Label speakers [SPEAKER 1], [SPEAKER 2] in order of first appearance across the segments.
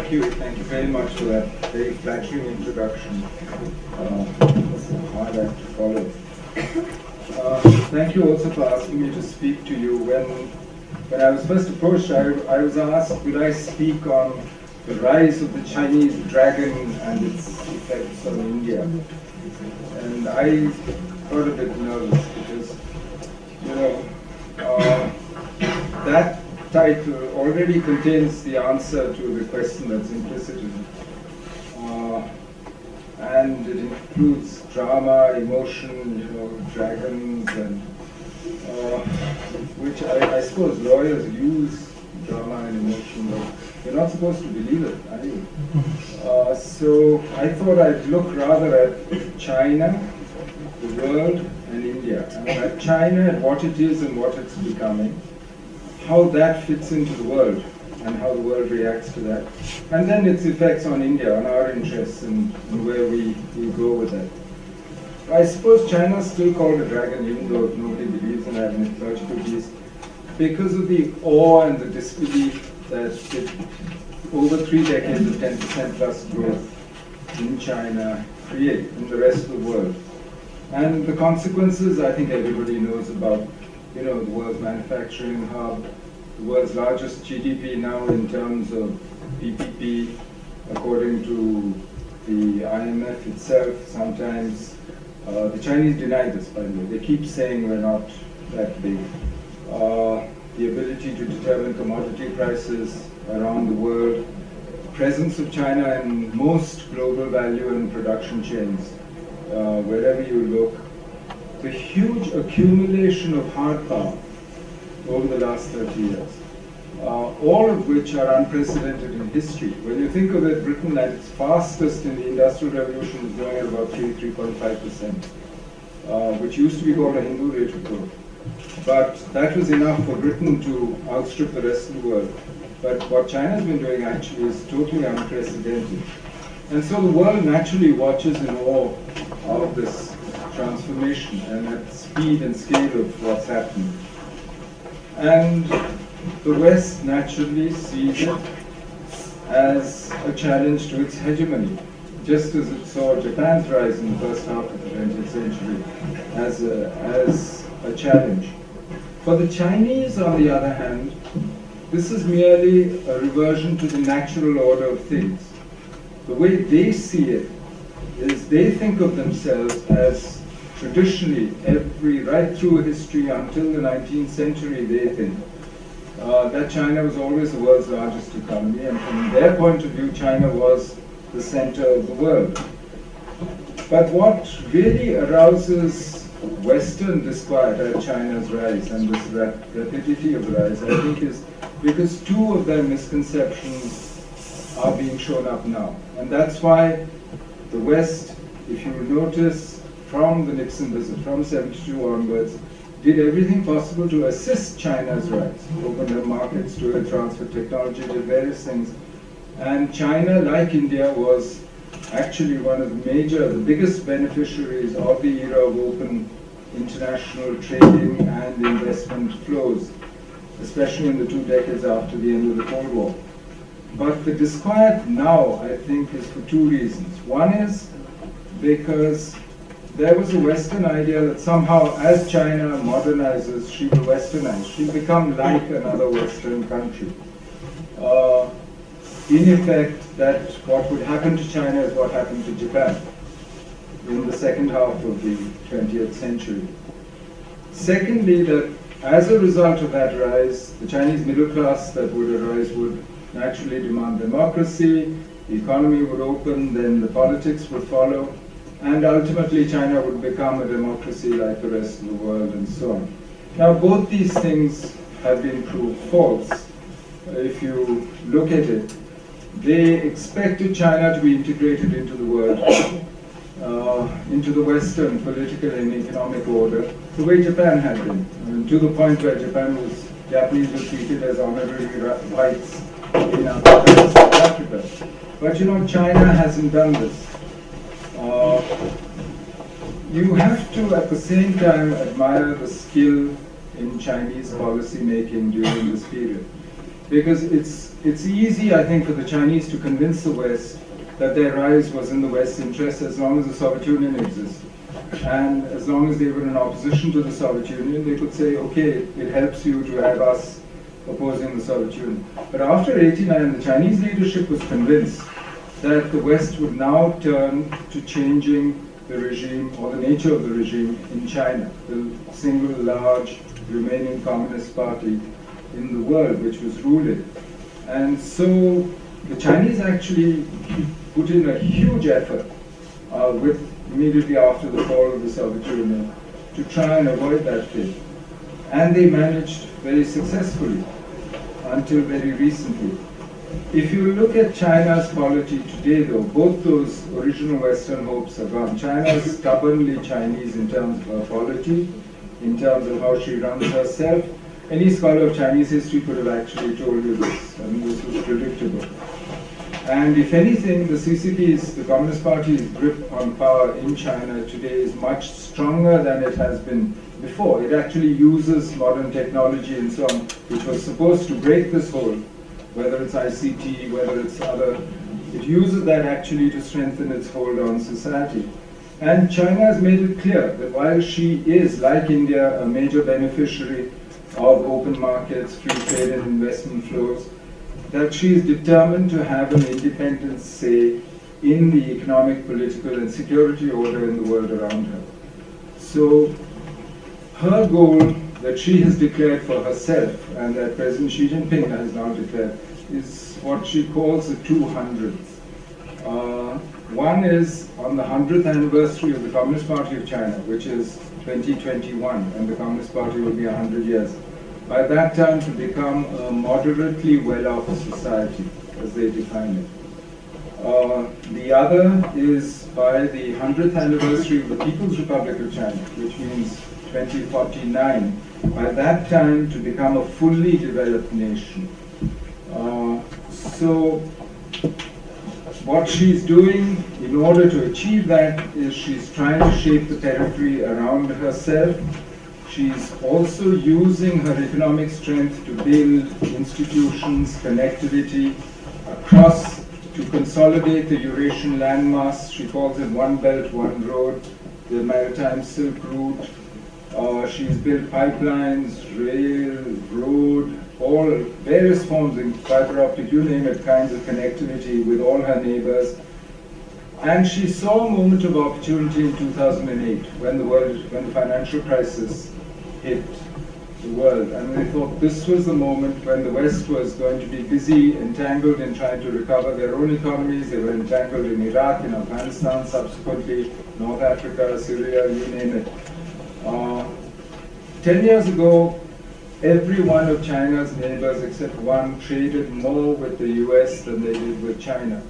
[SPEAKER 1] Thank you very much for that very flattering introduction. It's a hard act to follow. Thank you also for asking me to speak to you. When I was first approached, I was asked, would I speak on the rise of the Chinese dragon and its effects on India? And I got a bit nervous because, that title already contains the answer to the question that's implicit in it. And it includes drama, emotion, dragons, and which I suppose lawyers use drama and emotion, but you're not supposed to believe it, are you? So I thought I'd look rather at China, the world, and India. And at China, at what it is and what it's becoming, how that fits into the world, and how the world reacts to that. And then its effects on India, on our interests, and where we go with that. I suppose China's still called a dragon, even though nobody believes in that mythological beast, because of the awe and the disbelief that over 3 decades of 10% plus growth in China create in the rest of the world. And the consequences, I think everybody knows about, the world's manufacturing hub, the world's largest GDP now in terms of PPP, according to the IMF itself. Sometimes the Chinese deny this, by the way. They keep saying we're not that big. The ability to determine commodity prices around the world, presence of China in most global value and production chains, wherever you look, the huge accumulation of hard power over the last 30 years, all of which are unprecedented in history. When you think of it, Britain at its fastest in the Industrial Revolution was growing at about 3.5%, which used to be called a Hindu rate of growth. But that was enough for Britain to outstrip the rest of the world. But what China's been doing actually is totally unprecedented. And so the world naturally watches in awe of this transformation and at speed and scale of what's happening. And the West naturally sees it as a challenge to its hegemony, just as it saw Japan's rise in the first half of the 20th century as a challenge. For the Chinese, on the other hand, this is merely a reversion to the natural order of things. The way they see it is they think of themselves as traditionally, right through history until the 19th century, they think that China was always the world's largest economy, and from their point of view, China was the center of the world. But what really arouses Western disquiet at China's rise and this rapidity of the rise, I think, is because two of their misconceptions are being shown up now. And that's why the West, if you notice, from the Nixon visit, from 72 onwards, did everything possible to assist China's rise, opened their markets to it, transferred technology, did various things. And China, like India, was actually one of the biggest beneficiaries of the era of open international trading and investment flows, especially in the 2 decades after the end of the Cold War. But the disquiet now, I think, is for 2 reasons. One is because there was a Western idea that somehow as China modernizes, she will westernize. She'll become like another Western country. In effect, that what would happen to China is what happened to Japan in the second half of the 20th century. Secondly, that as a result of that rise, the Chinese middle class that would arise would naturally demand democracy, the economy would open, then the politics would follow, and ultimately China would become a democracy like the rest of the world, and so on. Now, both these things have been proved false. If you look at it, they expected China to be integrated into the world, into the Western political and economic order, the way Japan had been, to the point where Japanese were treated as honorary whites in other countries of Africa. But China hasn't done this. You have to, at the same time, admire the skill in Chinese policy making during this period. because it's easy, I think, for the Chinese to convince the West that their rise was in the West's interest as long as the Soviet Union existed. And as long as they were in opposition to the Soviet Union, they could say, okay, it helps you to have us opposing the Soviet Union. But after '89, the Chinese leadership was convinced that the West would now turn to changing the regime or the nature of the regime in China, the single large remaining communist party in the world which was ruling. And so the Chinese actually put in a huge effort immediately after the fall of the Soviet Union to try and avoid that fate. And they managed very successfully until very recently. If you look at China's polity today, though, both those original Western hopes are gone. China is stubbornly Chinese in terms of her polity, in terms of how she runs herself. Any scholar of Chinese history could have actually told you this. I mean, this was predictable. And if anything, the CCP's, the Communist Party's grip on power in China today is much stronger than it has been before. It actually uses modern technology and so on, which was supposed to break this hold, whether it's ICT, whether it's other. It uses that actually to strengthen its hold on society. And China has made it clear that while she is, like India, a major beneficiary of open markets, free trade and investment flows, that she is determined to have an independent say in the economic, political and security order in the world around her. So her goal that she has declared for herself and that President Xi Jinping has now declared is what she calls the 200th. One is on the 100th anniversary of the Communist Party of China, which is 2021, and the Communist Party will be 100 years. By that time, to become a moderately well-off society, as they define it. The other is by the 100th anniversary of the People's Republic of China, which means 2049. By that time, to become a fully developed nation. So, what she's doing in order to achieve that is she's trying to shape the periphery around herself. She's also using her economic strength to build institutions, connectivity across, to consolidate the Eurasian landmass. She calls it One Belt, One Road, the Maritime Silk Route. She's built pipelines, rail, road, all various forms, in fiber optic, you name it, kinds of connectivity with all her neighbors. And she saw a moment of opportunity in 2008 when the financial crisis hit the world. And they thought this was the moment when the West was going to be busy, entangled in trying to recover their own economies. They were entangled in Iraq, in Afghanistan, subsequently North Africa, Syria, you name it. 10 years ago, every one of China's neighbors except one traded more with the US than they did with China.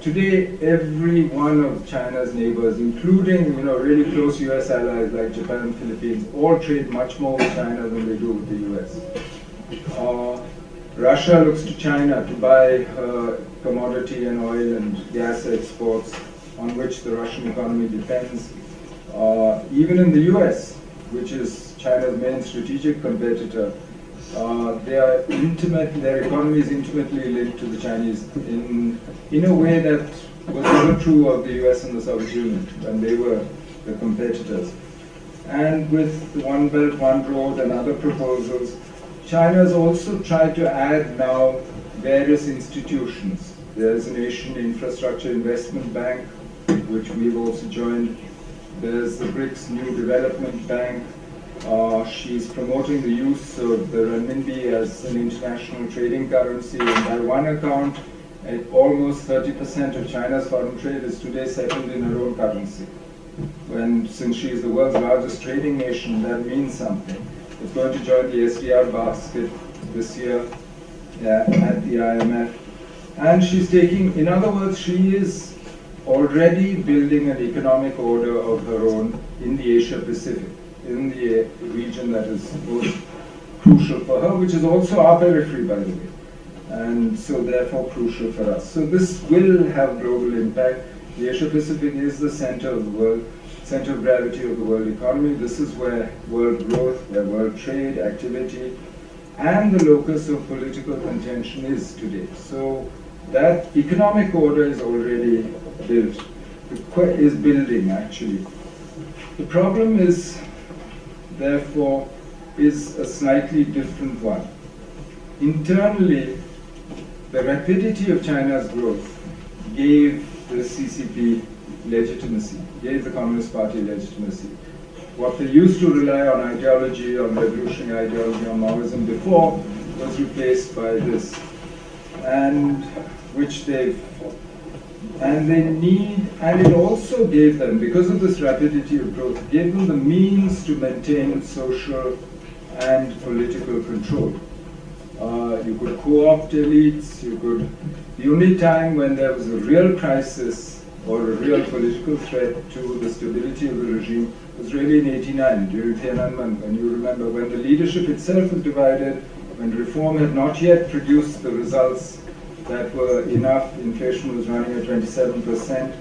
[SPEAKER 1] Today, every one of China's neighbors, including really close US allies like Japan and Philippines, all trade much more with China than they do with the US. Russia looks to China to buy commodity and oil and gas exports on which the Russian economy depends. Even in the US, which is China's main strategic competitor, their economy is intimately linked to the Chinese in a way that was never true of the US and the Soviet Union when they were the competitors. And with the One Belt, One Road and other proposals, China has also tried to add now various institutions. There's an Asian Infrastructure Investment Bank, which we've also joined. There's the BRICS New Development Bank. She's promoting the use of the renminbi as an international trading currency, and by one account, almost 30% of China's foreign trade is today settled in her own currency. Since she is the world's largest trading nation, that means something. It's going to join the SDR basket this year at the IMF. And she's taking, in other words, she is already building an economic order of her own in the Asia Pacific, in the region that is most crucial for her, which is also our periphery, by the way, and so therefore crucial for us. So this will have global impact. The Asia Pacific is the center of the world, center of gravity of the world economy. This is where world growth, where world trade, activity, and the locus of political contention is today. So that economic order is already built, is building actually. The problem is, therefore, is a slightly different one. Internally, the rapidity of China's growth gave the CCP legitimacy, gave the Communist Party legitimacy. What they used to rely on ideology, on revolutionary ideology, on Maoism before, was replaced by this, and which they've, and they need, and it also gave them, because of this rapidity of growth, gave them the means to maintain social and political control. You could co-opt elites, you could, the only time when there was a real crisis or a real political threat to the stability of the regime was really in '89 during Tiananmen, and you remember when the leadership itself was divided, when reform had not yet produced the results that were enough, inflation was running at 27%,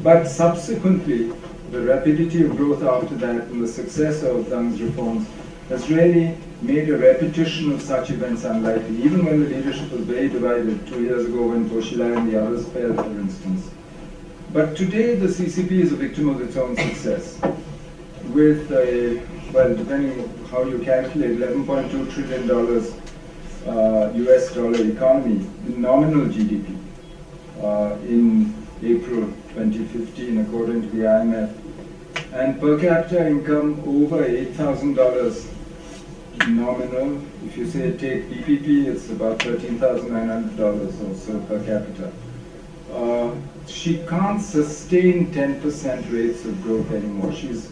[SPEAKER 1] but subsequently the rapidity of growth after that and the success of Deng's reforms has really made a repetition of such events unlikely, even when the leadership was very divided 2 years ago when Po Xilai and the others fell, for instance. But today the CCP is a victim of its own success, with a, well, depending on how you calculate, $11.2 trillion US dollar economy in nominal GDP in April 2015, according to the IMF, and per capita income over $8,000 nominal. If you say take PPP, it's about $13,900 or so per capita. She can't sustain 10% rates of growth anymore. She's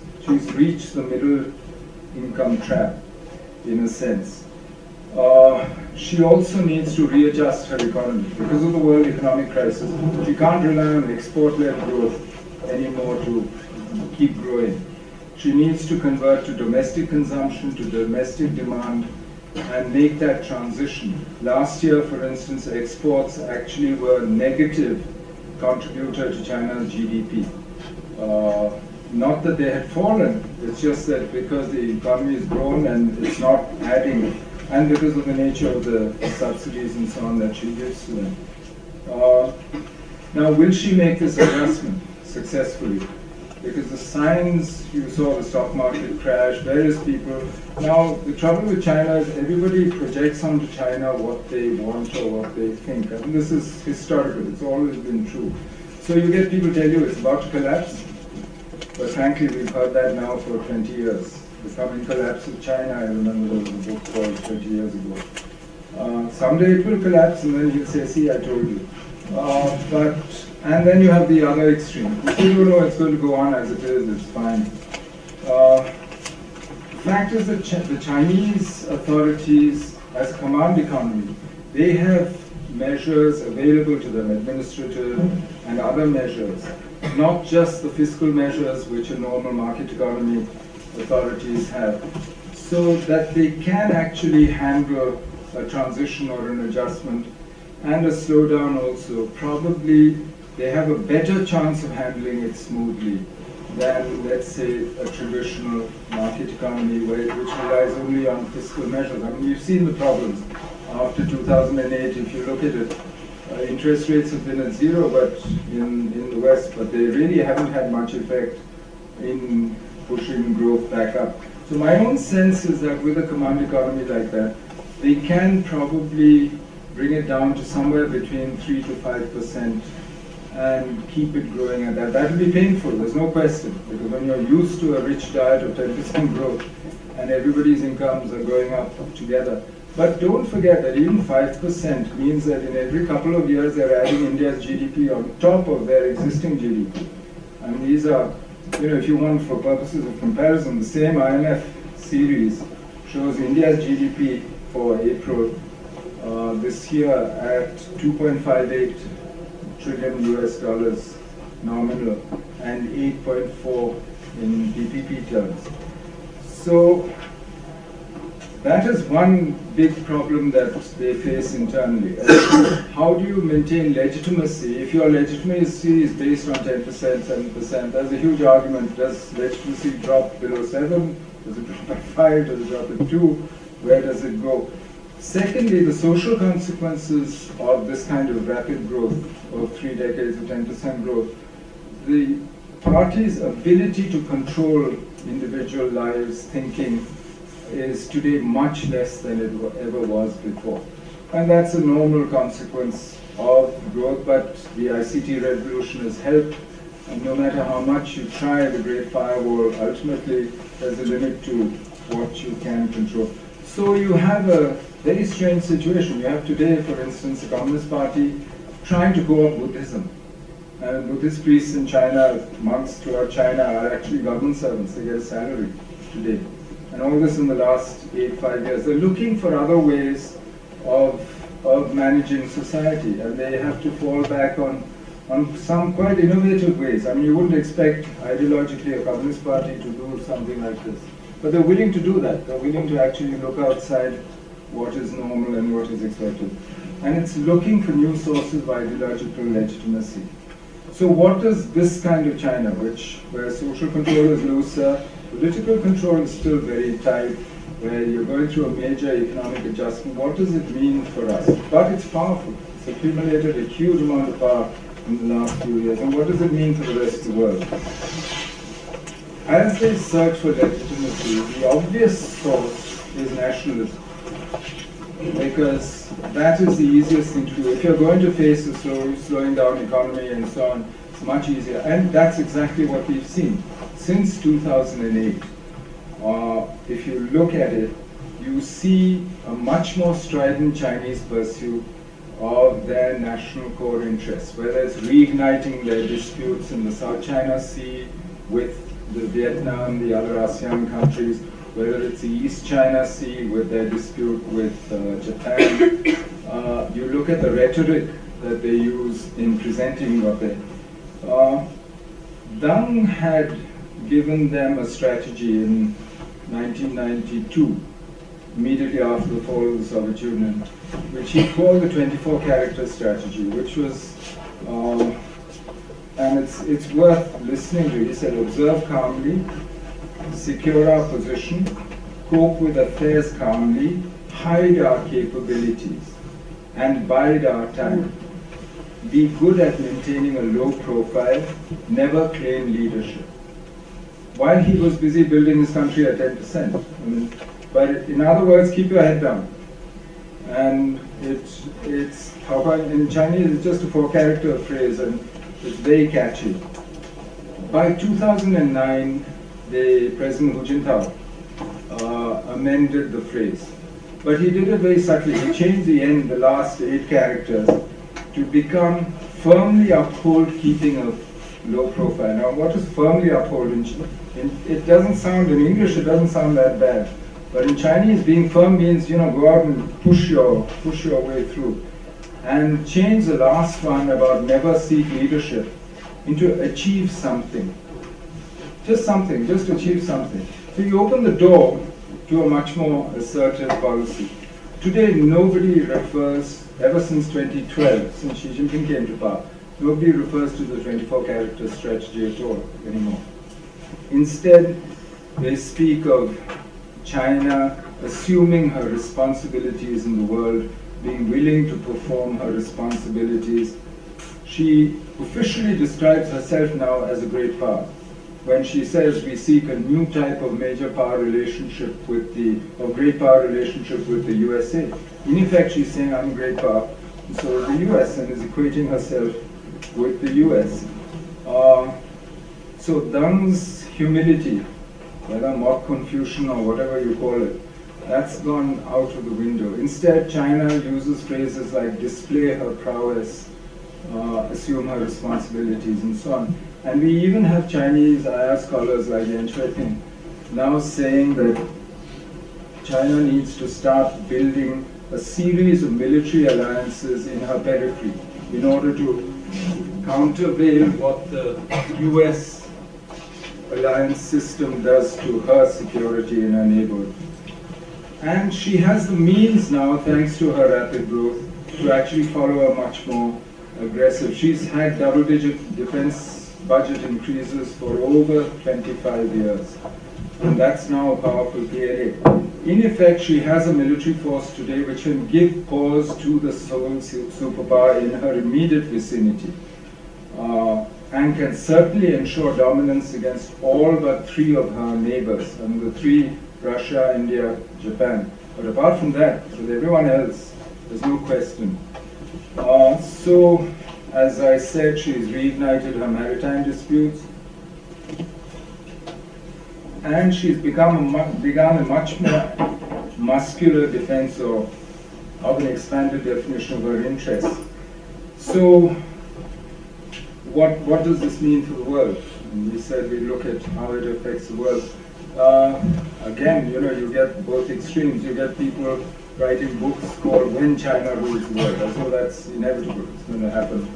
[SPEAKER 1] reached the middle income trap, in a sense. She also needs to readjust her economy. Because of the world economic crisis, she can't rely on export-led growth anymore to keep growing. She needs to convert to domestic consumption, to domestic demand, and make that transition. Last year, for instance, exports actually were a negative contributor to China's GDP. Not that they had fallen, it's just that because the economy has grown and it's not adding, and because of the nature of the subsidies and so on that she gives to them. Now, will she make this adjustment successfully? Because the signs, you saw the stock market crash, various people. Now, the trouble with China is everybody projects onto China what they want or what they think. And this is historical, it's always been true. So you get people tell you it's about to collapse, but frankly, we've heard that now for 20 years. The coming collapse of China, I remember there was a book called 20 years ago. Someday it will collapse, and then he'll say, see, I told you. And then you have the other extreme. You still don't know it's going to go on as it is, it's fine. The fact is that the Chinese authorities, as a command economy, they have measures available to them, administrative and other measures, not just the fiscal measures which a normal market economy authorities have, so that they can actually handle a transition or an adjustment and a slowdown also. Probably they have a better chance of handling it smoothly than, let's say, a traditional market economy which relies only on fiscal measures. I mean, you've seen the problems after 2008. If you look at it, interest rates have been at zero, but in the West, but they really haven't had much effect in pushing growth back up. So my own sense is that with a command economy like that, they can probably bring it down to somewhere between 3 to 5% and keep it growing at that. That will be painful, there's no question, because when you're used to a rich diet of 10% growth and everybody's incomes are going up together. But don't forget that even 5% means that in every couple of years they're adding India's GDP on top of their existing GDP. And these are, if you want for purposes of comparison, the same IMF series shows India's GDP for April this year at 2.58 trillion US dollars nominal and 8.4 in PPP terms. So that is one big problem that they face internally. How do you maintain legitimacy? If your legitimacy is based on 10%, 7%, there's a huge argument. Does legitimacy drop below 7? Does it drop at 5? Does it drop at 2? Where does it go? Secondly, the social consequences of this kind of rapid growth of 3 decades of 10% growth, the party's ability to control individual lives, thinking, is today much less than it ever was before. And that's a normal consequence of growth, but the ICT revolution has helped. And no matter how much you try the Great Firewall, ultimately there's a limit to what you can control. So you have a very strange situation. You have today, for instance, the Communist Party trying to co-opt Buddhism. And Buddhist priests in China, monks throughout China, are actually government servants. They get a salary today. And all this in the last 5 years. They're looking for other ways of managing society, and they have to fall back on some quite innovative ways. I mean, you wouldn't expect ideologically a Communist Party to do something like this. But they're willing to do that. They're willing to actually look outside what is normal and what is expected. And it's looking for new sources of ideological legitimacy. So what does this kind of China, where social control is looser, political control is still very tight, where you're going through a major economic adjustment, what does it mean for us? But it's powerful. It's accumulated a huge amount of power in the last few years. And what does it mean for the rest of the world? As they search for legitimacy, the obvious source is nationalism. Because that is the easiest thing to do. If you're going to face a slowing down economy and so on, it's much easier. And that's exactly what we've seen. Since 2008, if you look at it, you see a much more strident Chinese pursuit of their national core interests, whether it's reigniting their disputes in the South China Sea with the Vietnam, the other ASEAN countries, whether it's the East China Sea with their dispute with Japan. You look at the rhetoric that they use in presenting what they... Deng had given them a strategy in 1992, immediately after the fall of the Soviet Union, which he called the 24-character strategy, which was, and it's worth listening to. He said, observe calmly, secure our position, cope with affairs calmly, hide our capabilities, and bide our time. Be good at maintaining a low profile, never claim leadership. While he was busy building his country at 10%. But in other words, keep your head down. And it's how about in Chinese, it's just a 4-character phrase, and it's very catchy. By 2009, the President Hu Jintao amended the phrase. But he did it very subtly. He changed the end, the last 8 characters, to become firmly uphold keeping a low profile. Now, what is firmly uphold? It doesn't sound, in English, it doesn't sound that bad. But in Chinese, being firm means, go out and push your way through. And change the last one about never seek leadership into achieve something. Just something, just achieve something. So you open the door to a much more assertive policy. Today, nobody refers, ever since 2012, since Xi Jinping came to power, nobody refers to the 24-character strategy at all anymore. Instead, they speak of China assuming her responsibilities in the world, being willing to perform her responsibilities. She officially describes herself now as a great power. When she says we seek a new type of major power relationship or great power relationship with the USA, in effect she's saying I'm a great power, and so is the US, and is equating herself with the US. So Deng's humility, whether mock Confucian or whatever you call it, that's gone out of the window. Instead, China uses phrases like display her prowess, assume her responsibilities, and so on. And we even have Chinese IR scholars like Yan Shuiping now saying that China needs to start building a series of military alliances in her periphery in order to countervail what the US alliance system does to her security in her neighborhood. And she has the means now, thanks to her rapid growth, to actually follow a much more aggressive. She's had double-digit defense budget increases for over 25 years. and that's now a powerful PLA. In effect, she has a military force today which can give pause to the sole superpower in her immediate vicinity, and can certainly ensure dominance against all but 3 of her neighbors, and the 3, Russia, India, Japan. But apart from that, with everyone else, there's no question. So, as I said, she's reignited her maritime disputes, and she's begun a much more muscular defense of an expanded definition of her interests. So, what does this mean for the world? And we said we look at how it affects the world. Again, you get both extremes. You get people writing books called "When China Rules the World," as though that's inevitable. It's going to happen.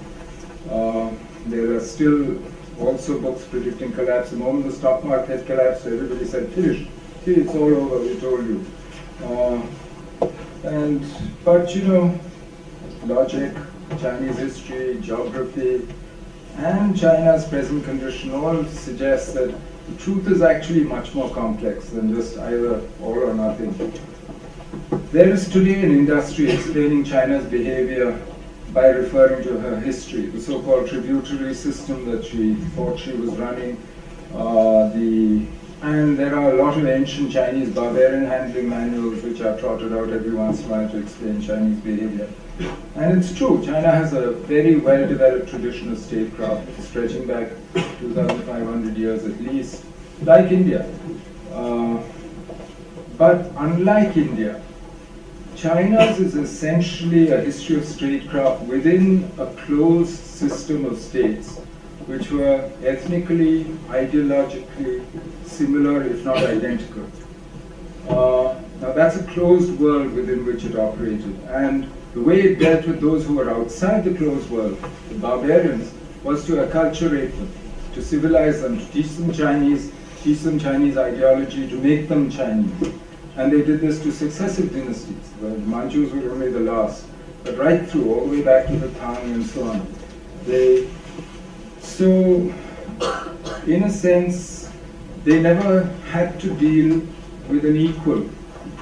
[SPEAKER 1] There are still also books predicting collapse. The moment the stock market collapsed, everybody said, "Finish. See, it's all over. We told you." But logic, Chinese history, geography, and China's present condition all suggest that the truth is actually much more complex than just either all or nothing. There is today an industry explaining China's behavior by referring to her history, the so-called tributary system that she thought she was running. And there are a lot of ancient Chinese barbarian handling manuals which are trotted out every once in a while to explain Chinese behavior. And it's true, China has a very well-developed tradition of statecraft stretching back 2,500 years at least, like India. But unlike India, China's is essentially a history of statecraft within a closed system of states, which were ethnically, ideologically similar, if not identical. Now that's a closed world within which it operated, and the way it dealt with those who were outside the closed world, the barbarians, was to acculturate them, to civilize them, to teach them Chinese ideology, to make them Chinese. And they did this to successive dynasties. The Manchus were only the last, but right through, all the way back to the Tang and so on. So, in a sense, they never had to deal with an equal.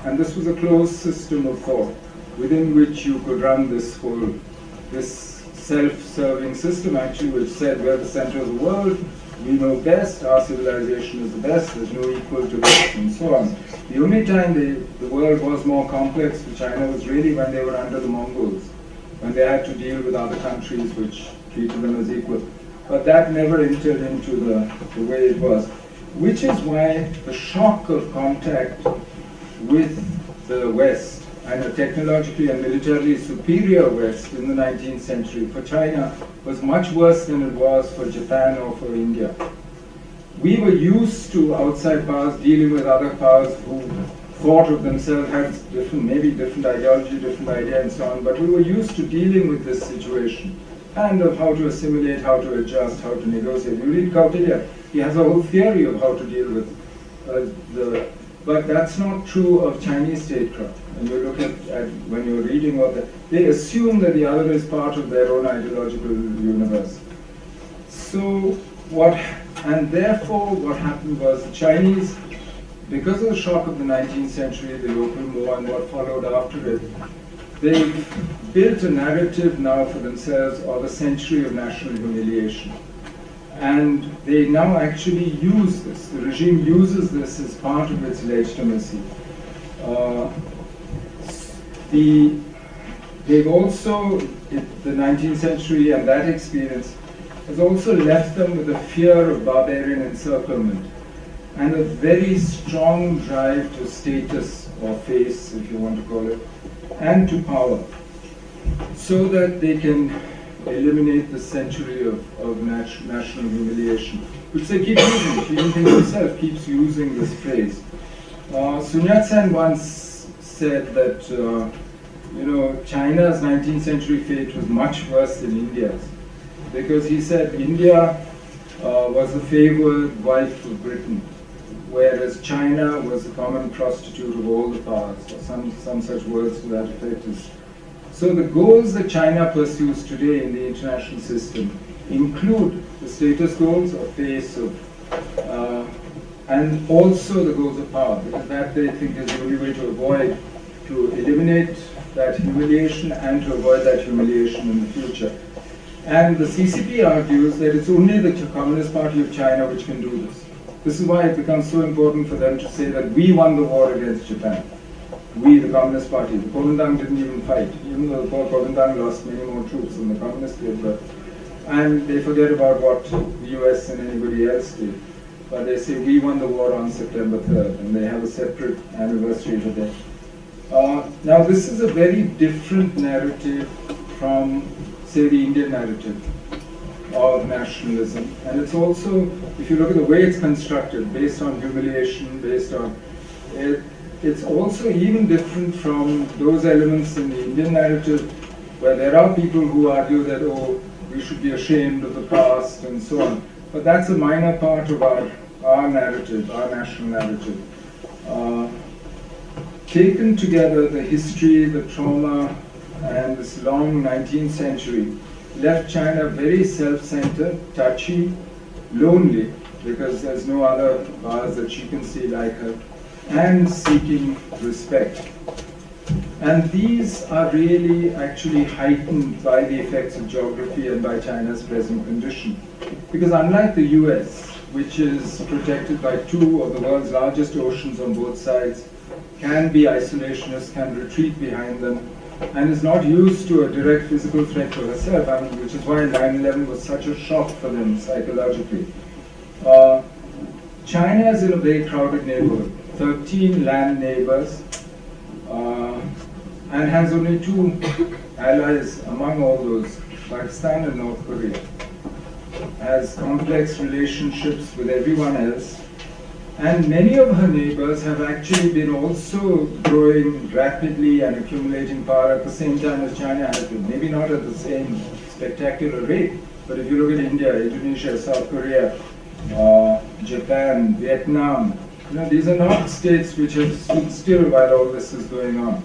[SPEAKER 1] And this was a closed system of thought within which you could run this self-serving system actually, which said we're the center of the world, we know best, our civilization is the best, there's no equal to this, and so on. The only time the world was more complex for China was really when they were under the Mongols, when they had to deal with other countries which treated them as equal. But that never entered into the way it was, which is why the shock of contact with the West, and a technologically and militarily superior West in the 19th century for China was much worse than it was for Japan or for India. We were used to outside powers dealing with other powers who thought of themselves, had maybe different ideology, different idea and so on, but we were used to dealing with this situation and of how to assimilate, how to adjust, how to negotiate. You read Kautilya, he has a whole theory of how to deal with but that's not true of Chinese statecraft. When you look at when you're reading what they assume that the other is part of their own ideological universe. And therefore what happened was the Chinese, because of the shock of the 19th century, the Opium War and what followed after it, they built a narrative now for themselves of a century of national humiliation. And they now actually use this. The regime uses this as part of its legitimacy. They've also, the 19th century and that experience has also left them with a fear of barbarian encirclement and a very strong drive to status or face, if you want to call it, and to power, so that they can eliminate the century of national humiliation, which they keep using. Xi Jinping himself keeps using this phrase. Sun Yat-sen once said that China's 19th century fate was much worse than India's, because he said India was the favored wife of Britain, whereas China was the common prostitute of all the powers, or some such words to that effect. So the goals that China pursues today in the international system include the status goals of face and also the goals of power, because that they think is the only way to avoid, to eliminate that humiliation and to avoid that humiliation in the future. And the CCP argues that it's only the Communist Party of China which can do this. This is why it becomes so important for them to say that we won the war against Japan. We, the Communist Party. The Kuomintang didn't even fight, even though the Kuomintang lost many more troops than the Communists did. And they forget about what the US and anybody else did. But they say we won the war on September 3rd, and they have a separate anniversary today. Now this is a very different narrative from, say, the Indian narrative of nationalism. And it's also, if you look at the way it's constructed, based on humiliation, based on it, it's also even different from those elements in the Indian narrative where there are people who argue that, oh, we should be ashamed of the past and so on. But that's a minor part of our narrative, our national narrative. Taken together, the history, the trauma, and this long 19th century left China very self-centered, touchy, lonely, because there's no other bars that she can see like her, and seeking respect. And these are really actually heightened by the effects of geography and by China's present condition. Because unlike the US, which is protected by two of the world's largest oceans on both sides, can be isolationist, can retreat behind them, and is not used to a direct physical threat to herself, which is why 9/11 was such a shock for them psychologically. China is in a very crowded neighborhood, 13 land neighbors, and has only two allies among all those, Pakistan and North Korea. Has complex relationships with everyone else, and many of her neighbors have actually been also growing rapidly and accumulating power at the same time as China has been. Maybe not at the same spectacular rate, but if you look at India, Indonesia, South Korea, Japan, Vietnam, these are not states which have stood still while all this is going on.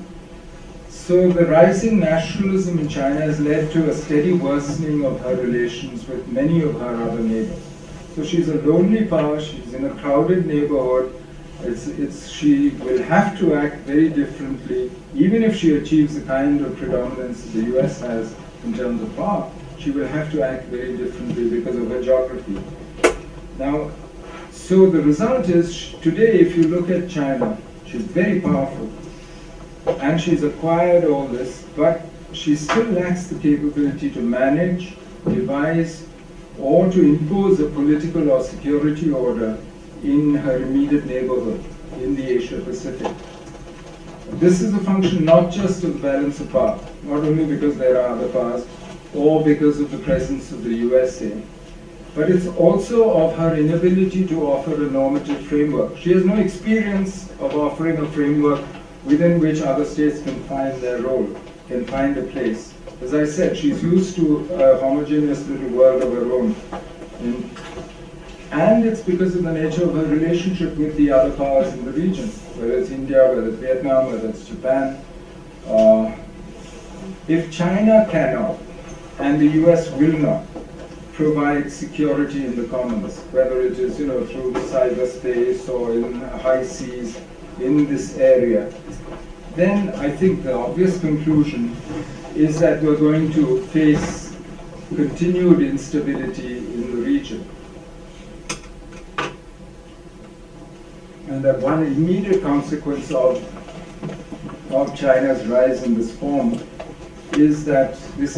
[SPEAKER 1] So the rising nationalism in China has led to a steady worsening of her relations with many of her other neighbors. So she's a lonely power, she's in a crowded neighborhood, she will have to act very differently, even if she achieves the kind of predominance the US has in terms of power, she will have to act very differently because of her geography. Now, so the result is, today if you look at China, she's very powerful, and she's acquired all this, but she still lacks the capability to manage, devise, or to impose a political or security order in her immediate neighborhood, in the Asia Pacific. This is a function not just of the balance of power, not only because there are other powers, or because of the presence of the USA, but it's also of her inability to offer a normative framework. She has no experience of offering a framework within which other states can find their role, can find a place. As I said, she's used to a homogeneous little world of her own. And it's because of the nature of her relationship with the other powers in the region, whether it's India, whether it's Vietnam, whether it's Japan. If China cannot, and the US will not, provide security in the commons, whether it is through cyberspace or in high seas in this area, then I think the obvious conclusion is that we're going to face continued instability in the region. And that one immediate consequence of China's rise in this form is that this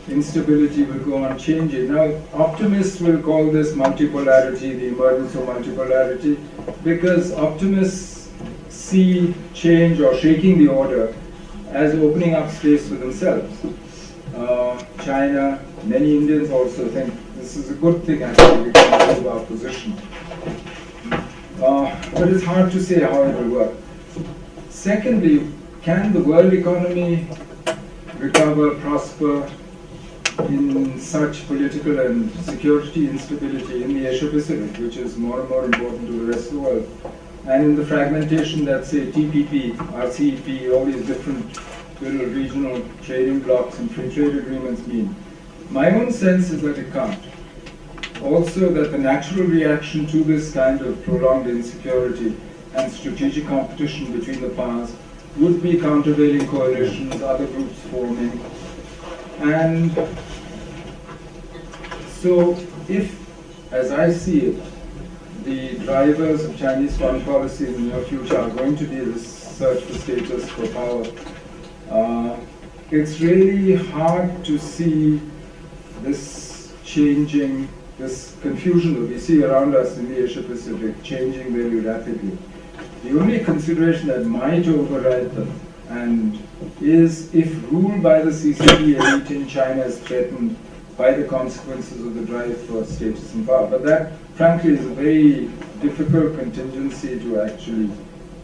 [SPEAKER 1] instability will go on changing. Now, optimists will call this multipolarity, the emergence of multipolarity, because optimists see change or shaking the order as opening up space for themselves. China, many Indians also think this is a good thing actually, we can improve our position. But it's hard to say how it will work. Secondly, can the world economy recover, prosper in such political and security instability in the Asia Pacific, which is more and more important to the rest of the world, and in the fragmentation that, say, TPP, RCEP, all these different little regional trading blocks and free trade agreements mean? My own sense is that it can't. also that the natural reaction to this kind of prolonged insecurity and strategic competition between the powers would be countervailing coalitions, other groups forming. And so if, as I see it, the drivers of Chinese foreign policy in the near future are going to be this search for status, for power, it's really hard to see this changing, this confusion that we see around us in the Asia Pacific changing very rapidly. The only consideration that might override them and is if rule by the CCP elite in China is threatened by the consequences of the drive for status and power. But that, frankly, is a very difficult contingency to actually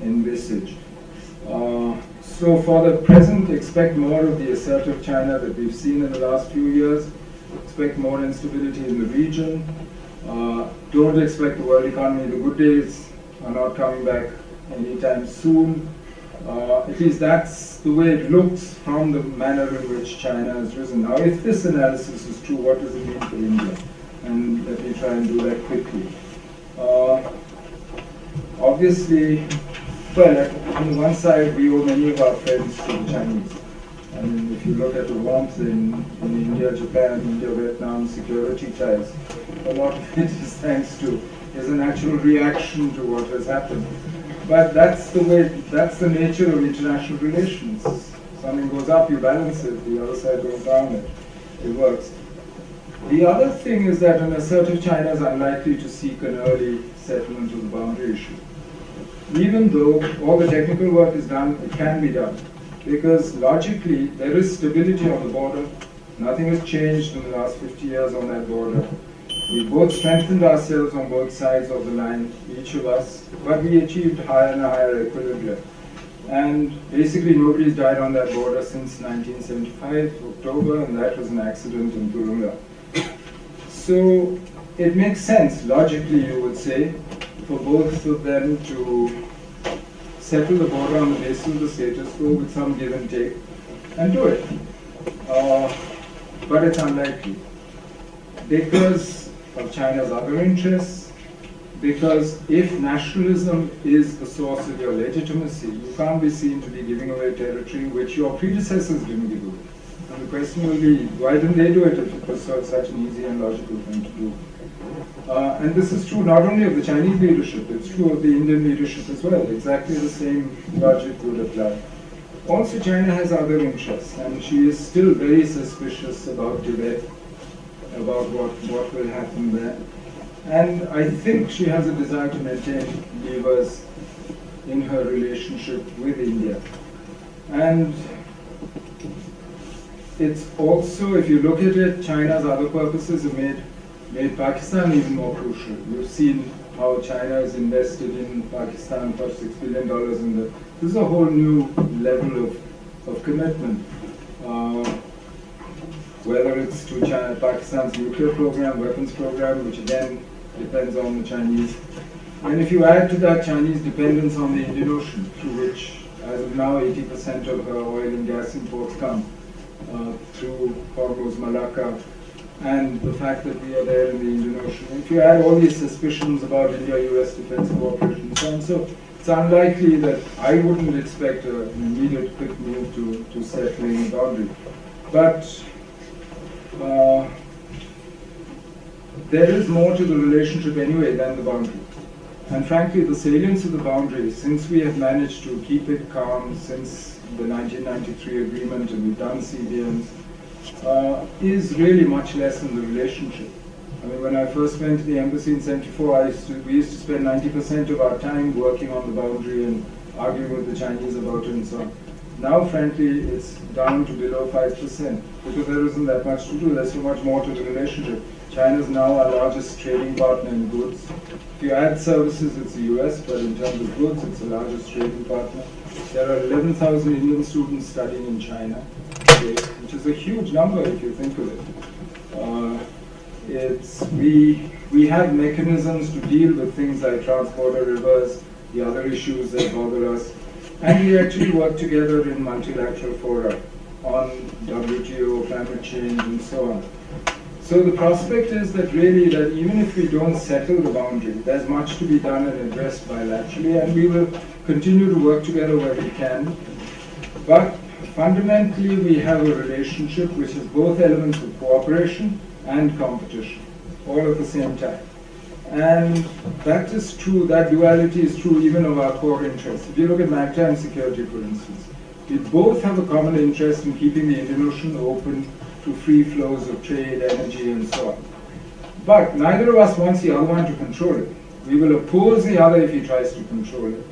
[SPEAKER 1] envisage. So for the present, expect more of the assertive China that we've seen in the last few years. Expect more instability in the region. Don't expect the world economy, the good days are not coming back anytime soon. At least that's the way it looks from the manner in which China has risen. Now, if this analysis is true, what does it mean for India? And let me try and do that quickly. Obviously, well, on the one side, we owe many of our friends to the Chinese. I mean, if you look at the warmth in India, Japan, India, Vietnam, security ties, a lot of it is thanks to, is a natural reaction to what has happened. But that's the way, that's the nature of international relations. Something goes up, you balance it, the other side goes down, it works. The other thing is that an assertive China is unlikely to seek an early settlement of the boundary issue. Even though all the technical work is done, it can be done. Because logically, there is stability on the border. Nothing has changed in the last 50 years on that border. We both strengthened ourselves on both sides of the line, each of us, but we achieved higher and higher equilibrium. And basically nobody's died on that border since 1975, October, and that was an accident in Turunga. So it makes sense, logically you would say, for both of them to settle the border on the basis of the status quo with some give and take, and do it. But it's unlikely. Because of China's other interests, because if nationalism is the source of your legitimacy, you can't be seen to be giving away territory which your predecessors didn't give away. And the question will be, why didn't they do it if it was such an easy and logical thing to do? And this is true not only of the Chinese leadership, it's true of the Indian leadership as well. Exactly the same logic would apply. Also, China has other interests, and she is still very suspicious about Tibet, about what will happen there. And I think she has a desire to maintain levers in her relationship with India. And it's also, if you look at it, China's other purposes have made Pakistan even more crucial. You've seen how China has invested in Pakistan for $6 billion in the. This is a whole new level of commitment. Whether it's to China, Pakistan's nuclear program, weapons program, which again depends on the Chinese. And if you add to that Chinese dependence on the Indian Ocean, through which, as of now, 80% of her oil and gas imports come through Hormuz, Malacca, and the fact that we are there in the Indian Ocean. If you add all these suspicions about India-US defense cooperation and so on, so it's unlikely that I wouldn't expect an immediate quick move to settling the boundary. But there is more to the relationship anyway than the boundary. And frankly, the salience of the boundary, since we have managed to keep it calm since the 1993 agreement and we've done CBMs, is really much less in the relationship. I mean, when I first went to the embassy in '74, we used to spend 90% of our time working on the boundary and arguing with the Chinese about it and so on. Now, frankly, it's down to below 5% because there isn't that much to do. There's so much more to the relationship. China is now our largest trading partner in goods. If you add services, it's the US, but in terms of goods, it's the largest trading partner. There are 11,000 Indian students studying in China today, which is a huge number if you think of it. We have mechanisms to deal with things like transborder rivers, the other issues that bother us, and we actually work together in multilateral fora on WTO, climate change, and so on. So the prospect is that really that even if we don't settle the boundary, there's much to be done and addressed bilaterally, and we will continue to work together where we can. But fundamentally, we have a relationship which has both elements of cooperation and competition, all at the same time. And that is true, that duality is true even of our core interests. If you look at maritime security, for instance, we both have a common interest in keeping the Indian Ocean open to free flows of trade, energy, and so on. But neither of us wants the other one to control it. We will oppose the other if he tries to control it.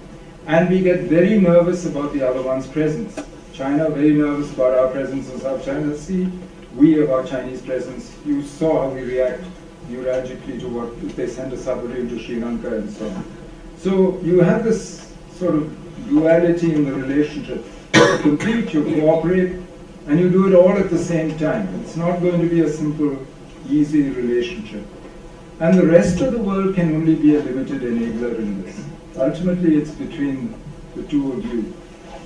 [SPEAKER 1] And we get very nervous about the other one's presence. China very nervous about our presence in South China Sea, we about Chinese presence. You saw how we react neuralgically to what if they send a submarine to Sri Lanka and so on. So you have this sort of duality in the relationship. You compete, you cooperate, and you do it all at the same time. It's not going to be a simple, easy relationship. And the rest of the world can only be a limited enabler in this. Ultimately, it's between the two of you.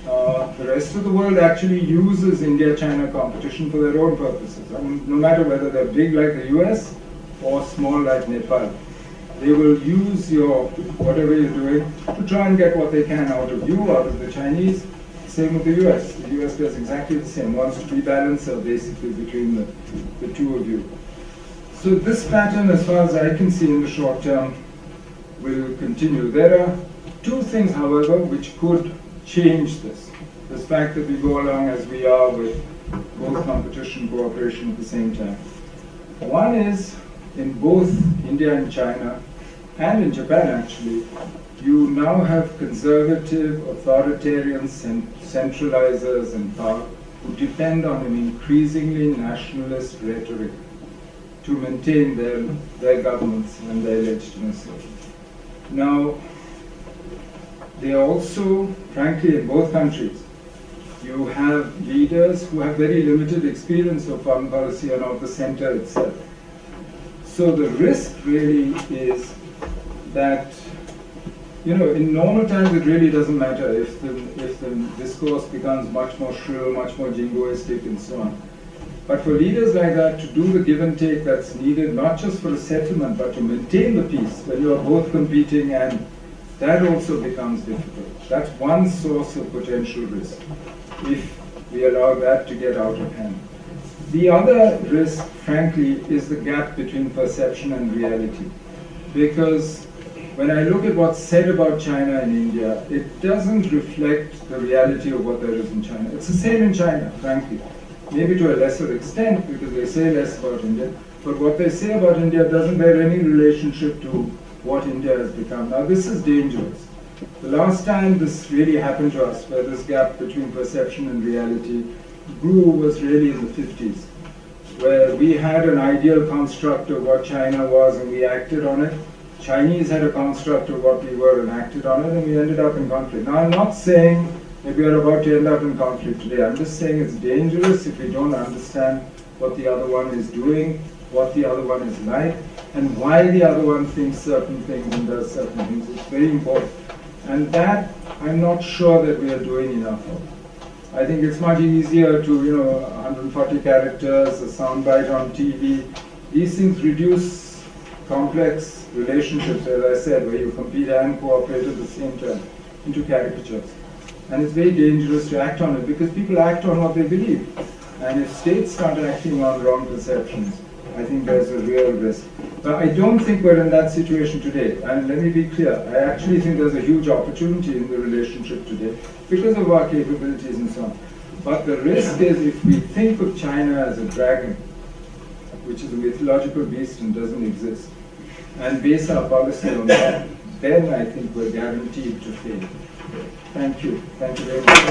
[SPEAKER 1] The rest of the world actually uses India-China competition for their own purposes. I mean, no matter whether they're big like the US or small like Nepal, they will use your, whatever you're doing, to try and get what they can out of you, out of the Chinese. Same with the US. The US does exactly the same, wants to be balancer basically between the two of you. So this pattern, as far as I can see in the short term, will continue. There are two things, however, which could change this. This fact that we go along as we are with both competition and cooperation at the same time. One is, in both India and China, and in Japan actually, you now have conservative, authoritarian centralizers in power who depend on an increasingly nationalist rhetoric to maintain their governments and their legitimacy. Now, they also, frankly, in both countries, you have leaders who have very limited experience of foreign policy and of the center itself. So the risk really is that, you know, in normal times it really doesn't matter if the discourse becomes much more shrill, much more jingoistic and so on. But for leaders like that to do the give and take that's needed, not just for a settlement, but to maintain the peace when you are both competing, and that also becomes difficult. That's one source of potential risk, if we allow that to get out of hand. The other risk, frankly, is the gap between perception and reality. Because when I look at what's said about China and India, it doesn't reflect the reality of what there is in China. It's the same in China, frankly. Maybe to a lesser extent, because they say less about India, but what they say about India doesn't bear any relationship to what India has become. Now, this is dangerous. The last time this really happened to us, where this gap between perception and reality grew, was really in the 50s, where we had an ideal construct of what China was and we acted on it. Chinese had a construct of what we were and acted on it, and we ended up in conflict. Now, I'm not saying that we are about to end up in conflict today. I'm just saying it's dangerous if we don't understand what the other one is doing, what the other one is like, and why the other one thinks certain things and does certain things. It's very important. And that, I'm not sure that we are doing enough of. I think it's much easier to, 140 characters, a soundbite on TV. These things reduce complex relationships, as I said, where you compete and cooperate at the same time, into caricatures. And it's very dangerous to act on it, because people act on what they believe. And if states start acting on wrong perceptions, I think there's a real risk. But I don't think we're in that situation today. And let me be clear, I actually think there's a huge opportunity in the relationship today because of our capabilities and so on. But the risk is if we think of China as a dragon, which is a mythological beast and doesn't exist, and base our policy on that, then I think we're guaranteed to fail. Thank you. Thank you very much.